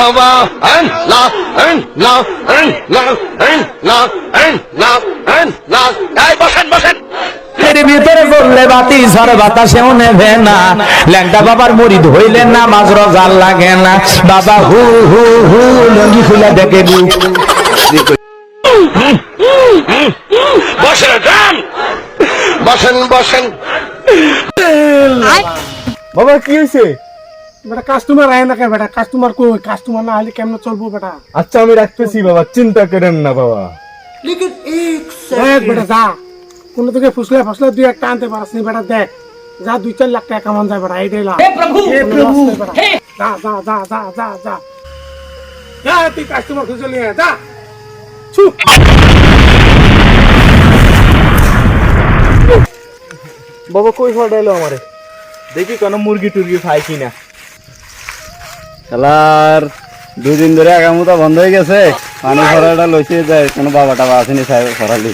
বাবা লা লা লা লা এই বসেন বসেন এর ভিতরে বললে বাতি ঝড় বাতাসেও নেবে না ল্যাংটা বাবার মুরিদ হইলে নামাজ রোজা লাগে না বাবা হু হু হু লঙ্গি খুলে দেখে দিউ বসেন বসেন বসেন বাবা কি হয়েছে? বেটা কাস্টমার আয় না কে বেটা? কাস্টমার কই? কাস্টমার না হলে কেমন চলবো বেটা? আচ্ছা আমি রাখতেছি বাবা, চিন্তা করেন না বাবা। দেখ বেটা যা, কোনো থেকে ফুসলে ফসলে দুই একটা আনতে পারস নি বেটা, দেখ যা 2-4 লাখ টাকা কামান যায় বেটা, এইটাই লাভ। হে প্রভু যা যা যা যা যা যা যা, তুই কাস্টমার খুঁজে নিয়ে যা। চুপ। বাবা কই ফাটাইলো আমারে, দেখি কোন মুরগি টুরগি খাই কিনা। শালার 2 দিন ধরে আগামুতা বন্ধ হয়ে গেছে, পানি ভরাটা লইছে যায়, কোনো বাবা টাবা আসেনি সাহেব ফরালি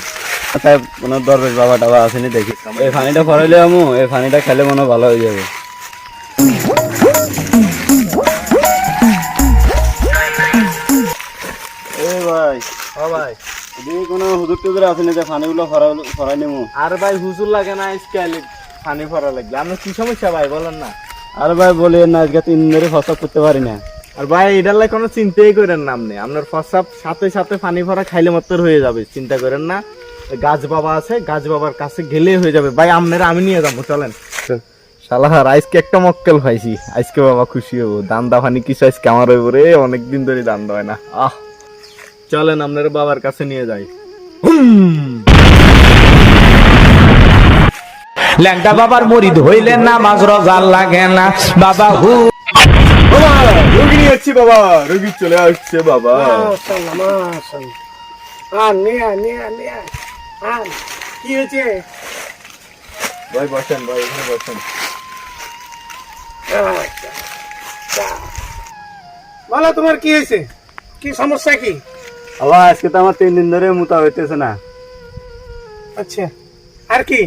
সাহেব, কোনো দরবেশ বাবা টাবা আসেনি দেখি। এই পানিটা ফরাইলে আমু, এই পানিটা খেলে মনে ভালো হয়ে যাবে। এই ভাই, ও ভাই, এদিকে কোনো হুজুর টুজুর আসেনি যে পানিগুলো ফরাই নিমু? আর ভাই হুজুর লাগে না, আজকে পানি ভরা লাগবে। আপনার কি সমস্যা ভাই বলেন না? আর ভাই বলি না, আজকে 3 দিন ধরে ফসল করতে পারি না। আর ভাই এটার লাগে কোনো চিন্তাই করেন না, আপনি আপনার প্রস্রাব সাথে সাথে পানি ভরা খাইলে মাত্র হয়ে যাবে, চিন্তা করেন না। গাছ বাবা আছে, গাছ বাবার কাছে গেলেই হয়ে যাবে। ভাই আপনারা আমি নিয়ে যাবো, চলেন। শালাহার আজকে একটা মক্কেল পাইছি, আজকে বাবা খুশি হবো। দান্দা ফানি কিছু আজকে আমার হইব রে, অনেকদিন ধরে দান্দা হয় না। চলেন আপনার বাবার কাছে নিয়ে যাই। ল্যাংটা বাবার মুরিদ হইলে নামাজ রোজা লাগে না বাবা হু বাবা রোগী নিয়ে যাচ্ছি বাবা, রোগী চলে আসছে বাবা। মাশাআল্লাহ মাশাআল্লাহ। আর নিয়া নিয়া নিয়া আর কি হয়েছে? ভাই বসেন ভাই, এখানে বসেন। বলো তোমার কি হয়েছে, কি সমস্যা কি? বাবা আজকে তো আমার 3 দিন ধরে মুতা হইতেছে না। আচ্ছা আর কি?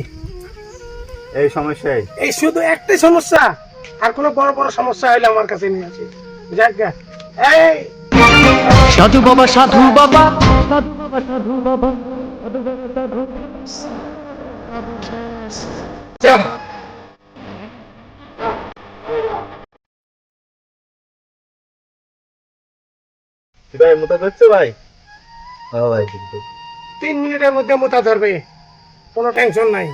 এই সমস্যাই। এই শুধু একটাই সমস্যা? আর কোনো বড় বড় সমস্যা হইলে আমার কাছে নিয়ে আসি। যাক গা। এই সাধু বাবা সাধু বাবা যা। ভাই মুতা করছে ভাই? হ্যাঁ ভাই, 3 মিনিটের মধ্যে মোটা ধরবে, কোনো টেনশন নাই।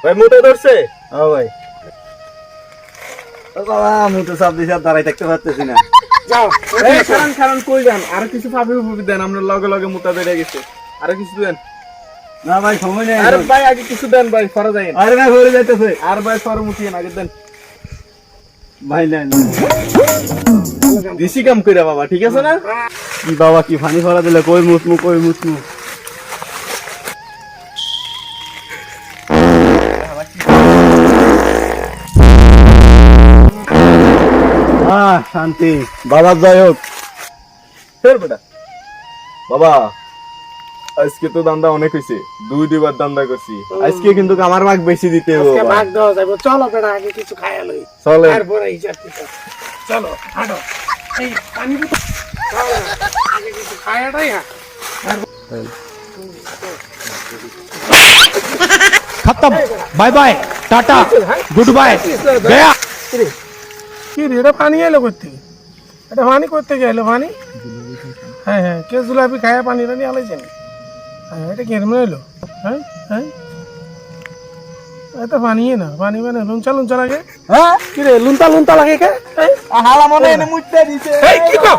ভাই মুতা ধরছে? হ্যাঁ ভাই। ও বাবা আমি তো সব দিশা দাঁড়াই থাকতে পারতেছি না। যাও। এই কারণ কারণ কই যান? আর কিছু পাবি উপবি দেন, আমরা লগে লগে মুতা ধরে গেছে। আর কিছু দেন? না ভাই সময় নেই। আরে ভাই আগে কিছু দেন ভাই, ফরা যায়। আরে না ঘুরে যাইতেছে। আর ভাই ফর মুতিয়েন আগে দেন। ভাই না দেশি কাম কইরা বাবা, ঠিক আছে না? কি বাবা কি পানি ফরা দিলে, কই মুতমু কই মুতমু। শান্তি বাবা, যাই হোক। ফের বেটা বাবা আজকে তো দান্দা অনেক হয়েছে, 2-2 বার দান্দা করছি। আজকে কিন্তু আমার ভাগ বেশি দিতে হবে আজকে বাবা। ভাগ দেওয়া যাবে। চলো বেটা, আগে কিছু খাইয়া লই, চলেন। তারপরে হিসাব কিতাব। চলো হাঁটো। এই পানি বোতল চলো, আগে কিছু খাইয়াটাই হ্যাঁ। খতম bye bye tata good bye Gaya কি রে, এটা পানি এলো করতে? এটা পানি করতে গেলো পানি? হ্যাঁ হ্যাঁ, কে জুলাপি খায়া পানি টানি আলাইছেন? হ্যাঁ, এটা কেমন এলো? হ্যাঁ হ্যাঁ, এটা পানিয়ে না, পানি মানে লুঞ্চা লুঞ্চা লাগে। হ্যাঁ কি রে, লুনতা লুনতা লাগে কে? হালা মনে এনে মুইতে দিছে। এই কি কর?